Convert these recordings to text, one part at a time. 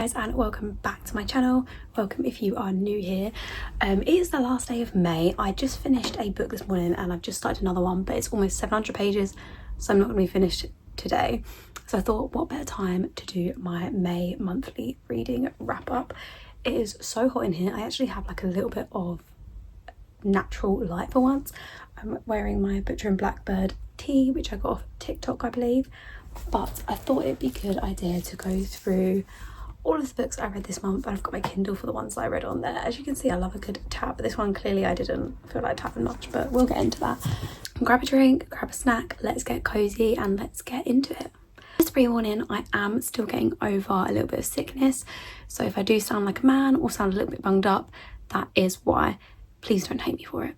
Guys, and welcome back to my channel. Welcome if you are new here. It is the last day of May. I just finished a book this morning and I've just started another one, but it's almost 700 pages, so I'm not going to be finished today. So I thought, what better time to do my May monthly reading wrap up. It is so hot in here. I actually have like a little bit of natural light for once. I'm wearing my Butcher and Blackbird tee, which I got off TikTok, I believe, but I thought it'd be a good idea to go through all of the books I read this month. I've got my Kindle for the ones that I read on there. As you can see, I love a good tab, but this one clearly I didn't feel like tapping much, but we'll get into that. Grab a drink, grab a snack, let's get cozy and let's get into it. Just pre-warning, I am still getting over a little bit of sickness, so if I do sound like a man or sound a little bit bunged up, that is why. Please don't hate me for it.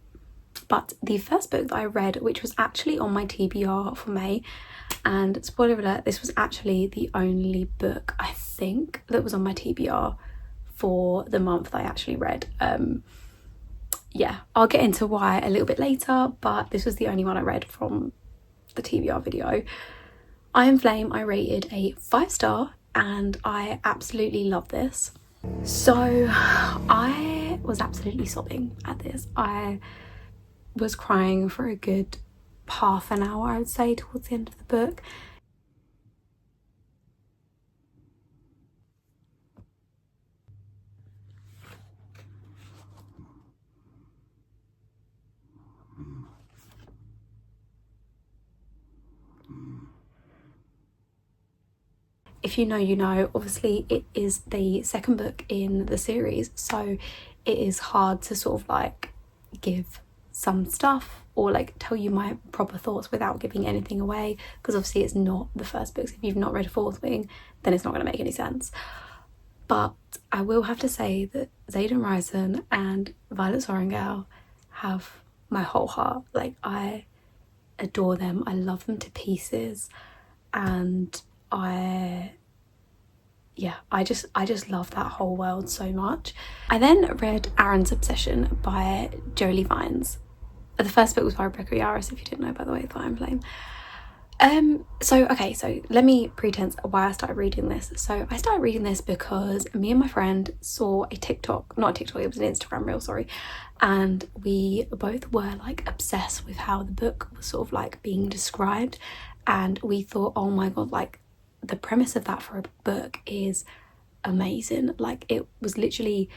But the first book that I read, which was actually on my TBR for May, and spoiler alert, this was actually the only book I think that was on my TBR for the month that I actually read. Yeah, I'll get into why a little bit later, but this was the only one I read from the TBR video. I Am Flame, I rated a 5-star and I absolutely love this. So I was absolutely sobbing at this. I was crying for a good half an hour, I would say, towards the end of the book. If you know, you know. Obviously it is the second book in the series, so it is hard to sort of like give some stuff or like tell you my proper thoughts without giving anything away, because obviously it's not the first book. So if you've not read Fourth Wing, then it's not going to make any sense. But I will have to say that Xaden Ryzen and Violet Sorrengail have my whole heart. Like, I adore them, I love them to pieces, and I just love that whole world so much. I then read Aaron's Obsession by Jolie Vines. The first book was by Rebecca Yarros, if you didn't know, by the way, the I Am Flame. So let me pretense why I started reading this. So I started reading this because me and my friend saw a TikTok, not a TikTok, it was an Instagram reel, sorry, and we both were like obsessed with how the book was sort of like being described, and we thought, oh my god, like the premise of that for a book is amazing. Like, it was literally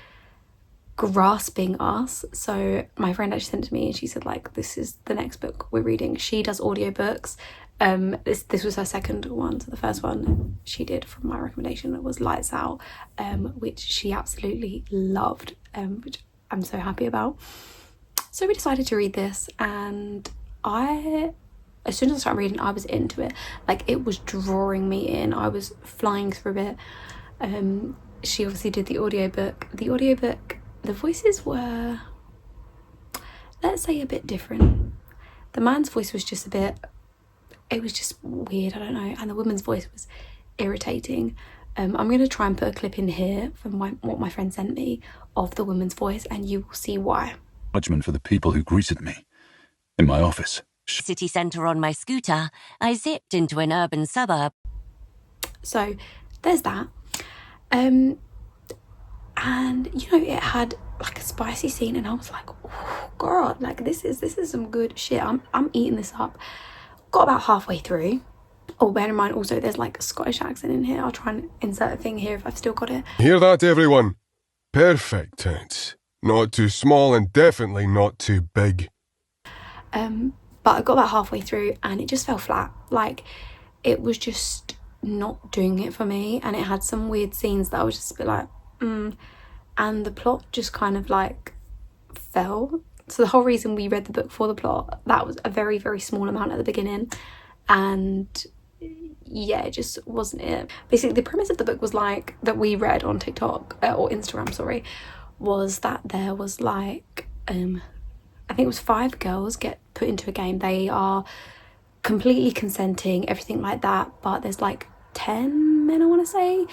grasping us. So my friend actually sent it to me and she said, like, this is the next book we're reading. She does audiobooks. This was her second one. So the first one she did from my recommendation was Lights Out, which she absolutely loved, which I'm so happy about. So we decided to read this, and as soon as I started reading, I was into it. Like, it was drawing me in. I was flying through it. She obviously did the audiobook. The voices were, let's say, a bit different. The man's voice was just it was just weird, I don't know. And the woman's voice was irritating. I'm going to try and put a clip in here from what my friend sent me of the woman's voice, and you will see why. Judgment for the people who greeted me in my office. City centre on my scooter, I zipped into an urban suburb. So there's that. And you know, it had like a spicy scene, and I was like, oh god, like this is some good shit. I'm eating this up. Got about halfway through. Oh, bear in mind also there's like a Scottish accent in here. I'll try and insert a thing here if I've still got it. Hear that, everyone? Perfect tense. Not too small and definitely not too big. But I got about halfway through and it just fell flat. Like, it was just not doing it for me, and it had some weird scenes that I was just a bit like, and the plot just kind of like fell. So the whole reason we read the book for the plot, that was a very, very small amount at the beginning, and yeah, it just wasn't it. Basically, the premise of the book was like, that we read on TikTok, or Instagram, sorry, was that there was like, I think it was 5 girls get put into a game. They are completely consenting, everything like that, but there's like 10 men, I want to say,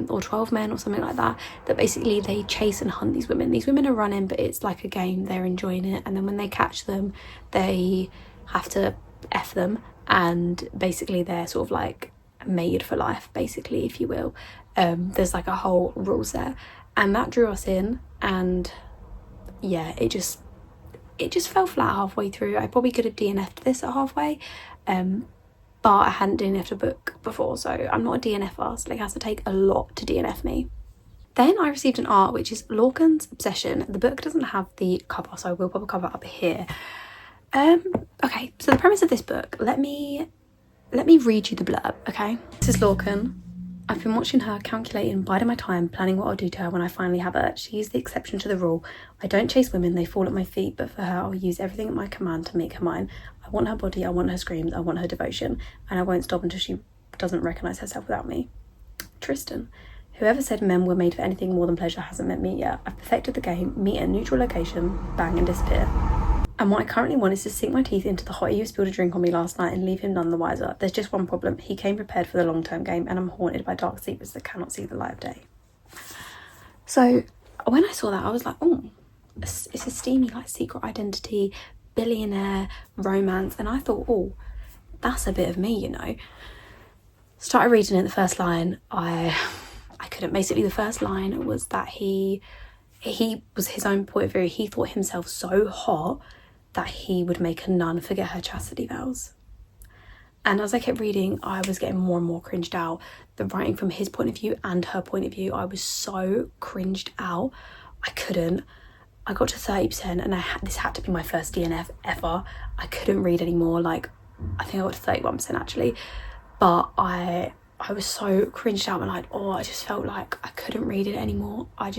or 12 men or something like that basically they chase and hunt these women. These women are running, but it's like a game, they're enjoying it, and then when they catch them, they have to F them, and basically they're sort of like made for life, basically, if you will. There's like a whole rules there, and that drew us in, and yeah, it just fell flat halfway through. I probably could have DNF'd this at halfway, but I hadn't DNF'd a book before, so I'm not a DNFer, so it has to take a lot to DNF me. Then I received an art, which is Lorcan's Obsession. The book doesn't have the cover, so I will put a cover up here. Okay, so the premise of this book, let me read you the blurb, okay? This is Lorcan. I've been watching her, calculating, biding my time, planning what I'll do to her when I finally have her. She's the exception to the rule. I don't chase women, they fall at my feet, but for her I'll use everything at my command to make her mine. I want her body, I want her screams, I want her devotion, and I won't stop until she doesn't recognise herself without me. Tristan. Whoever said men were made for anything more than pleasure hasn't met me yet. I've perfected the game, meet at a neutral location, bang and disappear. And what I currently want is to sink my teeth into the hottie who spilled a drink on me last night and leave him none the wiser. There's just one problem. He came prepared for the long-term game, and I'm haunted by dark secrets that cannot see the light of day. So when I saw that, I was like, oh, it's a steamy like secret identity, billionaire, romance. And I thought, oh, that's a bit of me, you know. Started reading it, the first line, I couldn't. Basically, the first line was that he was his own point of view. He thought himself so hot that he would make a nun forget her chastity vows. And as I kept reading, I was getting more and more cringed out. The writing from his point of view and her point of view, I was so cringed out. I couldn't. I got to 30% and this had to be my first DNF ever. I couldn't read anymore. Like, I think I got to 31% actually. But I was so cringed out and like, oh, I just felt like I couldn't read it anymore. I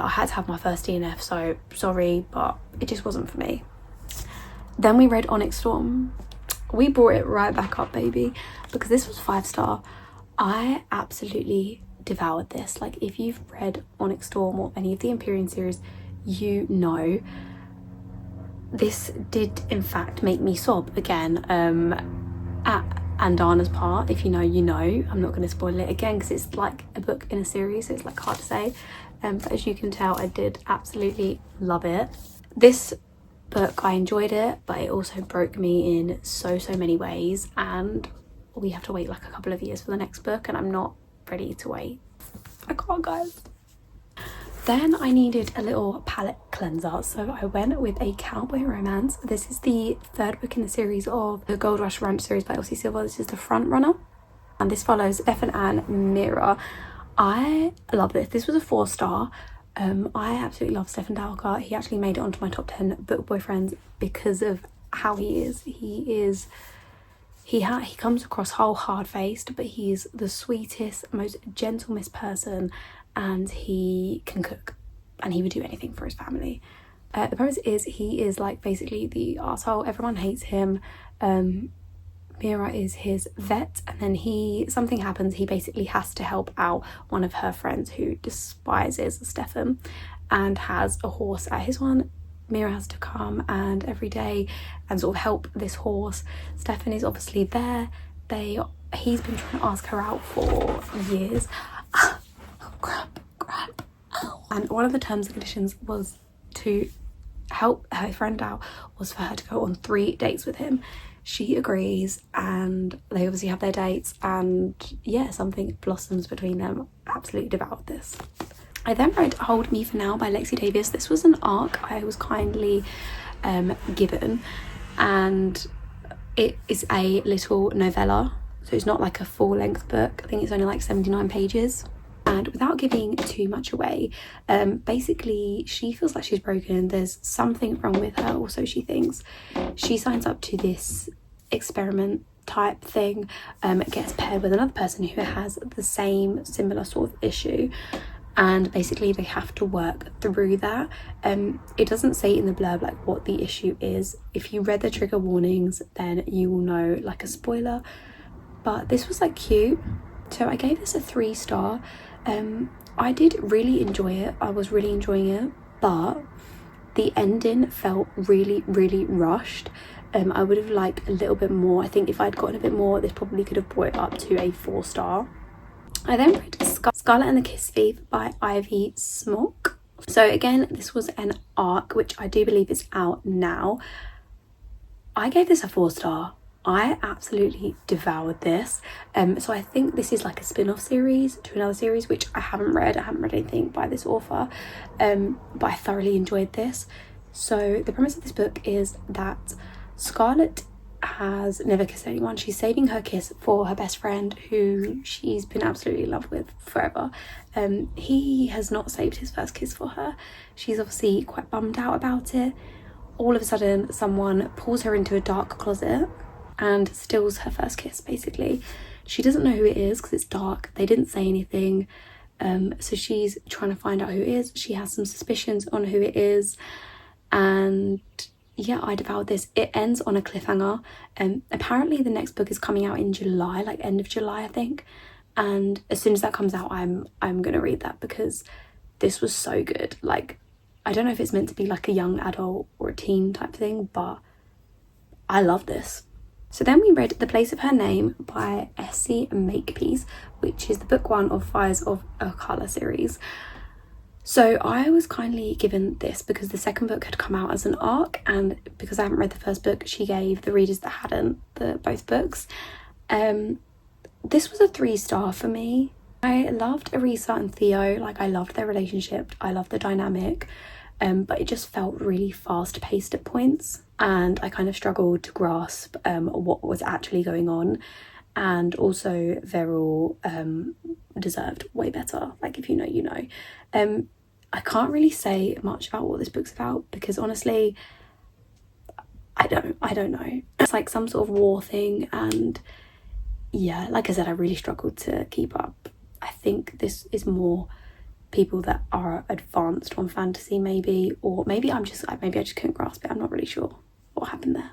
had to have my first DNF, so sorry, but it just wasn't for me. Then we read Onyx Storm. We brought it right back up, baby, because this was 5-star. I absolutely devoured this. Like, if you've read Onyx Storm or any of the Empyrean series, you know this did in fact make me sob again. At Andana's part, if you know, you know. I'm not going to spoil it again because it's like a book in a series, so it's like hard to say. But as you can tell, I did absolutely love it. This book, I enjoyed it, but it also broke me in so many ways, and we have to wait like a couple of years for the next book, and I'm not ready to wait. I can't, guys. Then I needed a little palette cleanser, so I went with a cowboy romance. This is the third book in the series of the Gold Rush Ranch series by Elsie Silver. This is the front runner, and this follows Stefan and Mira. I love this. This was a 4-star. I absolutely love Stefan Dalka. He actually made it onto my top 10 book boyfriends because of how he is. He comes across whole hard-faced, but he's the sweetest, most gentlest person, and he can cook, and he would do anything for his family. The premise is he is like basically the arsehole. Everyone hates him. Mira is his vet, and then something happens. He basically has to help out one of her friends who despises Stefan and has a horse at his one. Mira has to come and every day and sort of help this horse. Stefan is obviously there. He's been trying to ask her out for years. Oh, crap. Oh. And one of the terms and conditions was to help her friend out was for her to go on 3 dates with him. She agrees, and they obviously have their dates, and yeah, something blossoms between them. Absolutely devoured this. I then read Hold Me For Now by Lexi Davis. This was an arc I was kindly given, and it is a little novella, so it's not like a full-length book. I think it's only like 79 pages. And without giving too much away, basically she feels like she's broken. There's something wrong with her. Also, she thinks she signs up to this experiment type thing, gets paired with another person who has the similar sort of issue, and basically they have to work through that. It doesn't say in the blurb like what the issue is. If you read the trigger warnings, then you will know, like a spoiler. But this was like cute, so I gave this a 3-star. I did really enjoy it. I was really enjoying it, but the ending felt really rushed. I would have liked a little bit more. I think if I'd gotten a bit more, this probably could have brought it up to a 4-star. I then read Scarlet and the Kiss Thief by Ivy Smock. So again, this was an arc, which I do believe is out now. I gave this a 4-star. I absolutely devoured this. So I think this is like a spin-off series to another series which I haven't read. I haven't read anything by this author, but I thoroughly enjoyed this. So the premise of this book is that Scarlett has never kissed anyone. She's saving her kiss for her best friend who she's been absolutely in love with forever. He has not saved his first kiss for her. She's obviously quite bummed out about it. All of a sudden someone pulls her into a dark closet and steals her first kiss, basically. She doesn't know who it is because it's dark. They didn't say anything, so she's trying to find out who it is. She has some suspicions on who it is, and yeah, I devoured this. It ends on a cliffhanger. Apparently the next book is coming out in July, like end of July I think, and as soon as that comes out I'm gonna read that because this was so good. Like, I don't know if it's meant to be like a young adult or a teen type thing, but I love this. So then we read The Place of Her Name by Essie Makepeace, which is the book 1 of Fires of Akala series. So I was kindly given this because the second book had come out as an arc, and because I haven't read the first book, she gave the readers that hadn't both books. This was a 3-star for me. I loved Arisa and Theo. Like, I loved their relationship. I loved the dynamic. But it just felt really fast paced at points, and I kind of struggled to grasp what was actually going on. And also Veril deserved way better. Like, if you know, you know. I can't really say much about what this book's about because honestly I don't know. It's like some sort of war thing, and yeah, like I said, I really struggled to keep up. I think this is more people that are advanced on fantasy maybe, or maybe I just couldn't grasp it. I'm not really sure what happened there.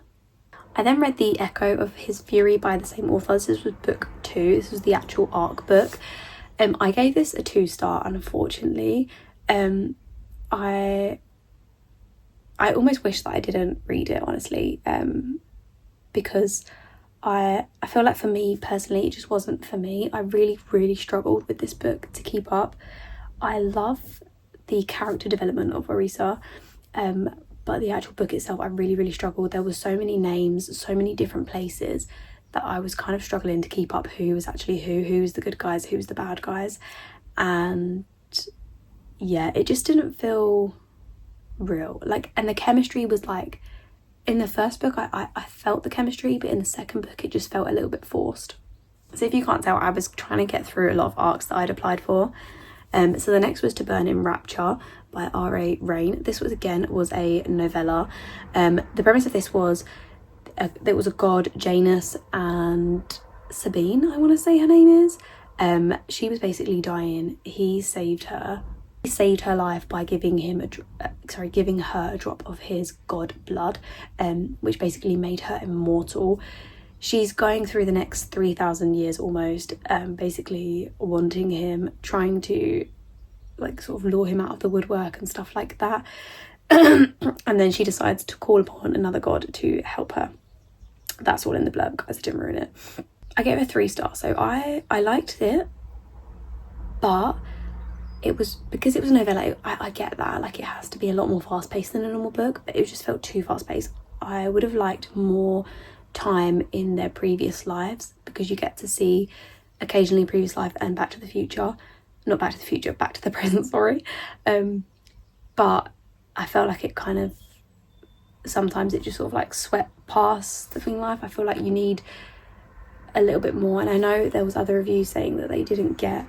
I then read The Echo of His Fury by the same author. This was book 2. This was the actual arc book. I gave this a 2-star, unfortunately. I almost wish that I didn't read it, honestly, because I feel like for me personally it just wasn't for me. I really struggled with this book to keep up. I love the character development of Arisa, but the actual book itself I really struggled. There were so many names, so many different places that I was kind of struggling to keep up who was actually who's the good guys, who's the bad guys, and yeah, it just didn't feel real. Like, and the chemistry was like, in the first book I felt the chemistry, but in the second book it just felt a little bit forced. So if you can't tell, I was trying to get through a lot of arcs that I'd applied for. So the next was To Burn in Rapture by R.A. Rain. This was a novella. The premise of this was there was a god, Janus, and Sabine, I want to say her name is. She was basically dying. He saved her. He saved her life by giving her a drop of his god blood, which basically made her immortal. She's going through the next 3,000 years almost, basically wanting him, trying to like sort of lure him out of the woodwork and stuff like that. And then she decides to call upon another god to help her. That's all in the blurb, guys, I didn't ruin it. I gave it a 3-star. So I liked it, but it was because it was a novella. I get that, like, it has to be a lot more fast-paced than a normal book, but it just felt too fast-paced. I would have liked more time in their previous lives, because you get to see occasionally previous life and Back to the Future, not Back to the Future, Back to the Present, sorry. But I felt like it kind of, sometimes it just sort of like swept past the thing life. I feel like you need a little bit more, and I know there was other reviews saying that they didn't get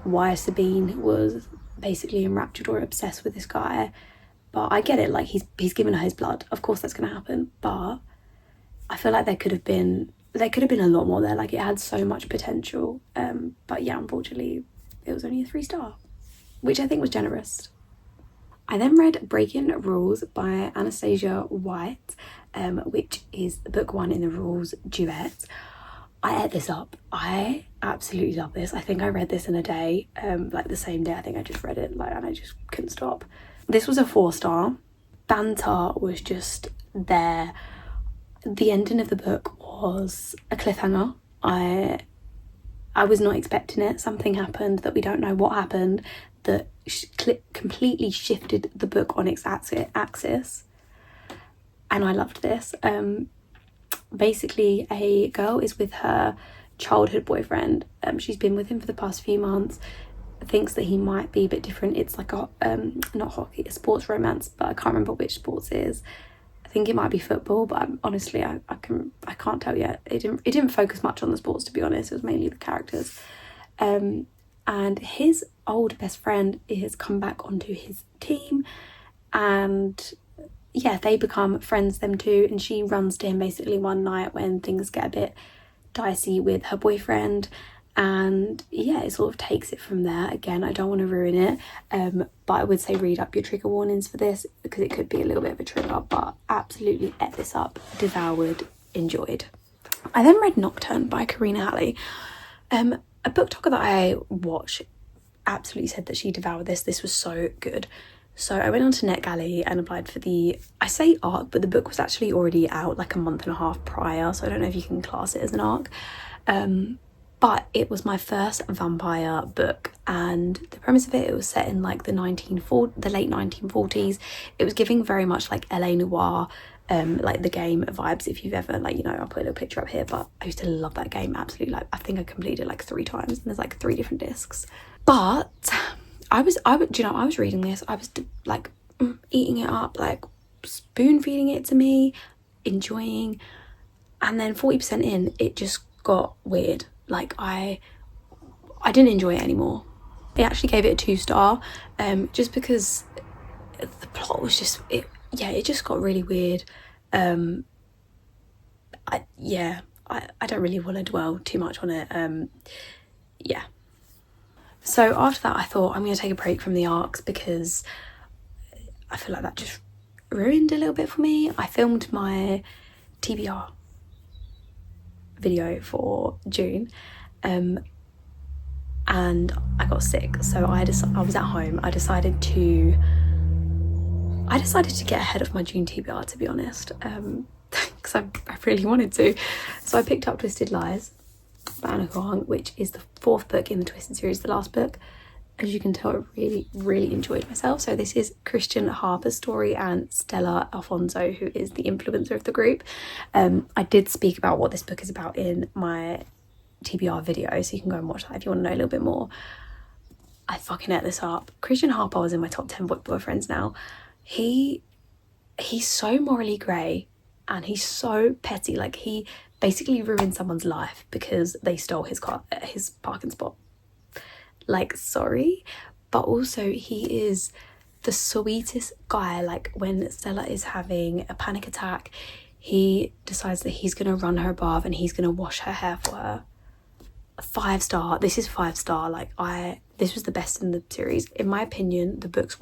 why Sabine was basically enraptured or obsessed with this guy, but I get it. Like, he's given her his blood, of course that's going to happen, but I feel like there could have been a lot more there. Like, it had so much potential, but yeah, unfortunately it was only a 3-star, which I think was generous. I then read Breaking Rules by Anastasia White, which is book 1 in the Rules duet. I ate this up. I absolutely love this. I think I read this in a day, like the same day. I think I just read it, like, and I just couldn't stop. This was a 4-star. Banter was just there. The ending of the book was a cliffhanger. I was not expecting it. Something happened that we don't know what happened that completely shifted the book on its axis, and I loved this. basically a girl is with her childhood boyfriend. She's been with him for the past few months, thinks that he might be a bit different. It's like a not hockey, a sports romance, but I can't remember which sports it is. I think it might be football, but honestly I can't tell yet. It didn't focus much on the sports, to be honest. It was mainly the characters. And his old best friend has come back onto his team, and yeah, they become friends, them two, and she runs to him basically one night when things get a bit dicey with her boyfriend, and yeah, it sort of takes it from there. Again, I don't want to ruin it, but I would say read up your trigger warnings for this, because it could be a little bit of a trigger, but absolutely ate this up, devoured, enjoyed. I then read Nocturne by Karina Halley. A BookToker that I watch absolutely said that she devoured this. This was so good. So I went on to NetGalley and applied for I say ARC, but the book was actually already out like a month and a half prior, so I don't know if you can class it as an ARC. But it was my first vampire book, and the premise of it was set in like the late 1940s. It was giving very much like LA Noire, like the game vibes, if you've ever, like, you know, I'll put a little picture up here, but I used to love that game absolutely. Like, I think I completed it like 3 times, and there's like 3 different discs. But I was reading this, I was like eating it up, like spoon feeding it to me, enjoying, and then 40% in, it just got weird. Like I didn't enjoy it anymore. I actually gave it a 2-star, just because the plot was just, it just got really weird. I don't really want to dwell too much on it. So after that, I thought I'm going to take a break from the ARCs, because I feel like that just ruined a little bit for me. I filmed my TBR video for June, and I got sick, so I was at home. I decided to get ahead of my June TBR, to be honest, because I really wanted to. So I picked up Twisted Lies by Anna Huang, which is the 4th book in the Twisted series, the last book. As you can tell, I really enjoyed myself. So this is Christian Harper's story and Stella Alfonso, who is the influencer of the group. I did speak about what this book is about in my TBR video, so you can go and watch that if you want to know a little bit more. I fucking ate this up. Christian Harper was in my top 10 boyfriends now. He's so morally grey, and he's so petty. Like, he basically ruined someone's life because they stole his parking spot. Like, sorry, but also he is the sweetest guy. Like, when Stella is having a panic attack, he decides that he's gonna run her bath and he's gonna wash her hair for her. 5-star. This is 5-star. Like, this was the best in the series, in my opinion. The books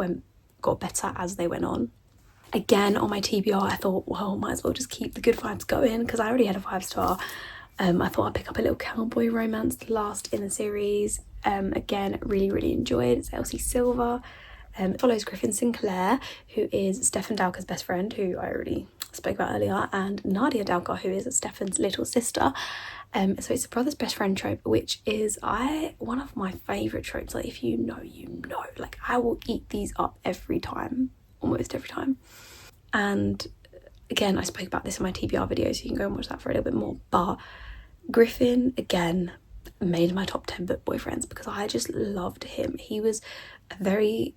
got better as they went on. Again, on my TBR, I thought, well, might as well just keep the good vibes going, because I already had a 5-star. I thought I'd pick up a little cowboy romance, the last in the series. Again, really enjoyed. It's Elsie Silver. It follows Griffin Sinclair, who is Stefan Dalker's best friend, who I already spoke about earlier, and Nadia Dalker, who is Stefan's little sister. So it's a brother's best friend trope, which is one of my favourite tropes. Like, if you know, you know. Like, I will eat these up every time, almost every time. And again, I spoke about this in my TBR video, so you can go and watch that for a little bit more. But Griffin, again, made my top 10 book boyfriends because I just loved him. He was a very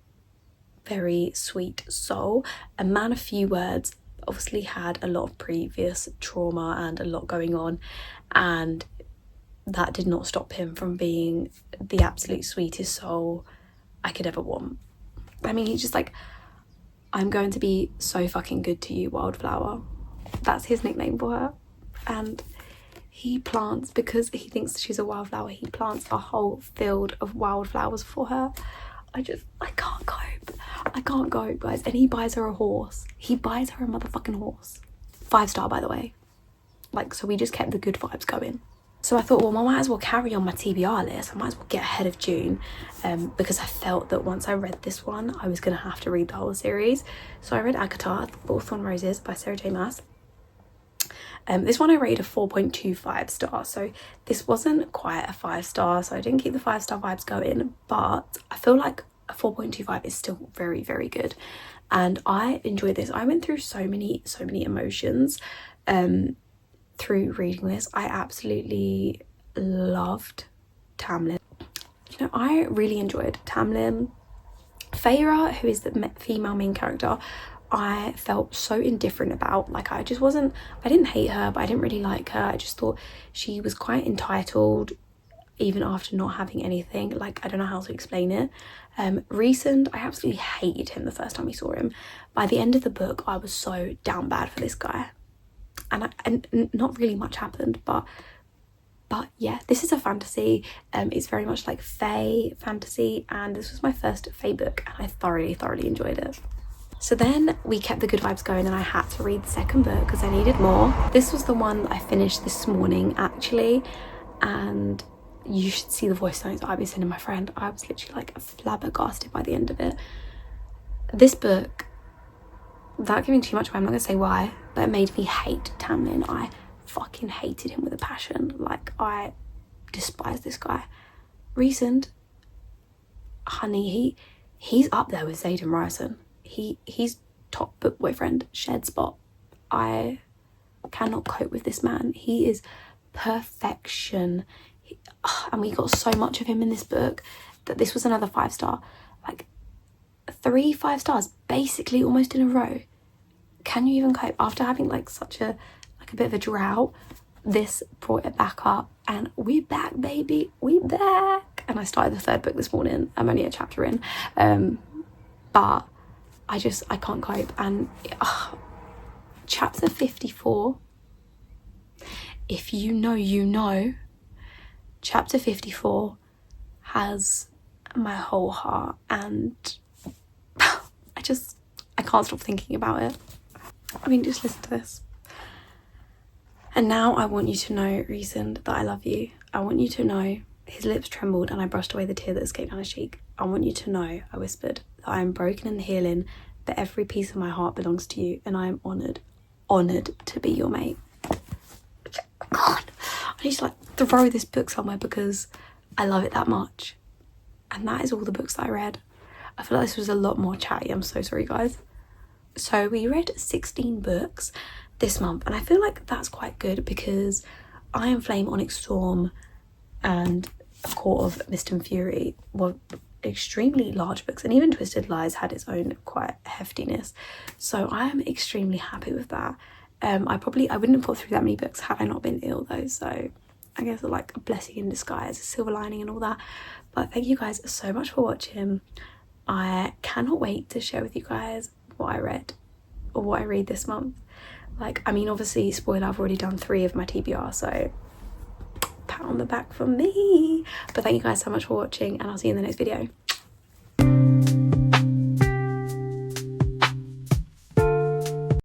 sweet soul, a man of few words, obviously had a lot of previous trauma and a lot going on, and that did not stop him from being the absolute sweetest soul I could ever want. I mean, he's just like, I'm going to be so fucking good to you, Wildflower. That's his nickname for her. And he plants, because he thinks she's a wildflower, he plants a whole field of wildflowers for her. I can't cope, guys. And he buys her a horse. He buys her a motherfucking horse. 5-star, by the way. Like, so we just kept the good vibes going. So I thought, well, I might as well carry on my TBR list. I might as well get ahead of June, because I felt that once I read this one, I was going to have to read the whole series. So I read Agatha, Bullthorn Roses by Sarah J Maas. This one I rated a 4.25 star, so this wasn't quite a 5-star, so I didn't keep the 5-star vibes going, but I feel like a 4.25 is still very good, and I enjoyed this. I went through so many emotions. through reading this. I absolutely loved Tamlin. You know, I really enjoyed Tamlin. Feyre, who is the female main character, I felt so indifferent about. Like, I didn't hate her, but I didn't really like her. I just thought she was quite entitled, even after not having anything. Like, I don't know how to explain it. Rhysand, I absolutely hated him the first time we saw him. By the end of the book, I was so down bad for this guy. And not really much happened, but yeah, this is a fantasy. It's very much like Fae fantasy, and this was my first Fae book, and I thoroughly enjoyed it. So then we kept the good vibes going, and I had to read the second book because I needed more. This was the one that I finished this morning, actually, and you should see the voice notes I've been sending my friend. I was literally like flabbergasted by the end of it. This book, without giving too much away, I'm not going to say why, but it made me hate Tamlin. I fucking hated him with a passion. Like, I despise this guy. Rhysand, honey, he's up there with Xaden Ryerson. He's top book boyfriend, shed spot. I cannot cope with this man. He is perfection. And we got so much of him in this book that this was another 5-star. Like, 3 5 stars basically almost in a row. Can you even cope after having like such a bit of a drought? This brought it back up, and we're back, baby, we back. And I started the 3rd book this morning. I'm only a chapter in, but I can't cope. And chapter 54, if you know, you know, chapter 54 has my whole heart, and I can't stop thinking about it. I mean, just listen to this. And now I want you to know, Rhysand, that I love you. I want you to know, his lips trembled and I brushed away the tear that escaped down his cheek. I want you to know, I whispered, that I am broken and healing, that every piece of my heart belongs to you, and I am honoured to be your mate. God, I need to like throw this book somewhere because I love it that much. And that is all the books that I read. I feel like this was a lot more chatty. I'm so sorry, guys. So we read 16 books this month, and I feel like that's quite good because Iron Flame, Onyx Storm and Court of Mist and Fury were extremely large books, and even Twisted Lies had its own quite heftiness. So I am extremely happy with that. I wouldn't have put through that many books had I not been ill though, so I guess like a blessing in disguise, a silver lining and all that. But thank you guys so much for watching. I cannot wait to share with you guys what I read or what I read this month. Like, I mean, obviously, spoiler, I've already done 3 of my TBR, so pat on the back for me. But thank you guys so much for watching, and I'll see you in the next video.